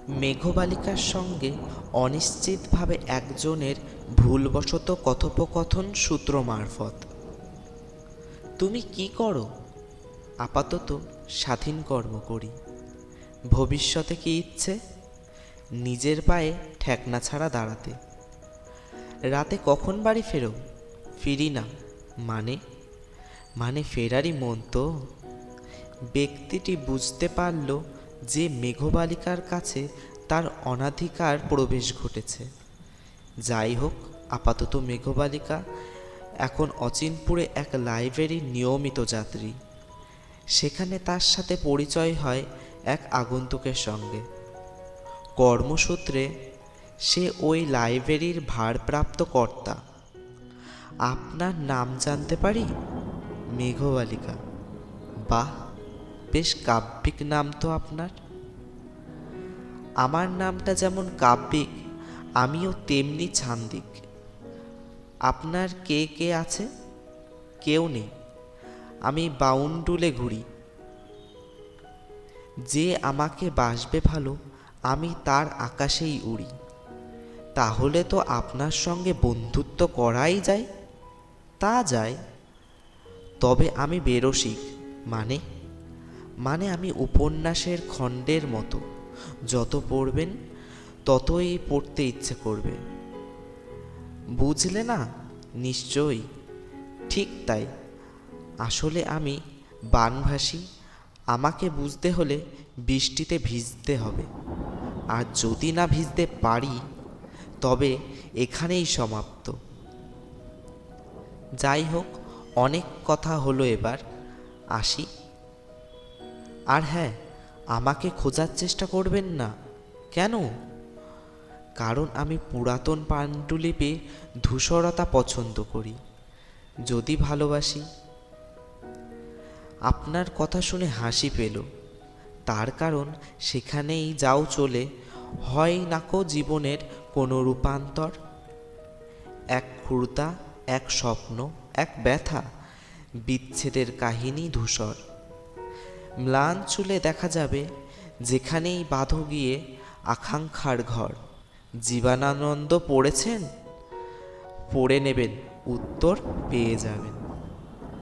মেঘবালিকার সঙ্গে অনিশ্চিতভাবে একজনের ভুলবশত কথোপকথন সূত্র মারফত। তুমি কি করো? আপাতত স্বাধীন কর্ম করি। ভবিষ্যতে কি ইচ্ছে? নিজের পায়ে ঠেকনা ছাড়া দাঁড়াতে। রাতে কখন বাড়ি ফেরো? ফিরি না। মানে ফেরারই মন তো। ব্যক্তিটি বুঝতে পারল যে মেঘবালিকার কাছে তার অনধিকার প্রবেশ ঘটেছে। যাই হোক, আপাতত মেঘবালিকা এখন অচিনপুরে এক লাইব্রেরির নিয়মিত যাত্রী। সেখানে তার সাথে পরিচয় হয় এক আগন্তুকের সঙ্গে। কর্মসূত্রে সে ওই লাইব্রেরির ভারপ্রাপ্ত কর্তা। আপনার নাম জানতে পারি? মেঘবালিকা। বাহ, বেশ কাব্যিক নাম তো আপনার। আমার নামটা যেমন কাব্যিক, আমিও তেমনি ছান্দিক। আপনার কে কে আছে? কেউ নেই। আমি বাউন্ডুলে ঘুরি। যে আমাকে বাসবে ভালো, আমি তার আকাশেই উড়ি। তাহলে তো আপনার সঙ্গে বন্ধুত্ব করাই যায়। তা যায়, তবে আমি বেরসিক। মানে আমি উপন্যাসের খণ্ডের মতো, যত পড়বেন ততই পড়তে ইচ্ছে করবে। বুঝলে না? নিশ্চয়ই। ঠিক তাই। আসলে আমি বানভাসী। আমাকে বুঝতে হলে বৃষ্টিতে ভিজতে হবে, আর যদি না ভিজতে পারি তবে এখানেই সমাপ্ত। যাই হোক, অনেক কথা হলো, এবার আসি। আর হ্যাঁ, আমাকে খোঁজার চেষ্টা করবেন না। কেন? কারণ আমি পুরাতন পাণ্ডুলিপি ধূসরতা পছন্দ করি, যদি ভালোবাসি। আপনার কথা শুনে হাসি পেল। তার কারণ সেখানেই যাও চলে, হয় নাকো জীবনের কোনো রূপান্তর। এক ক্ষুধা, এক স্বপ্ন, এক ব্যথা, বিচ্ছেদের কাহিনী ধূসর। ম্লান চুলে দেখা যাবে, যেখানেই বাঁধো গিয়ে আকাঙ্ক্ষার ঘর। জীবনানন্দ পড়েছেন? পড়ে নেবেন, উত্তর পেয়ে যাবেন।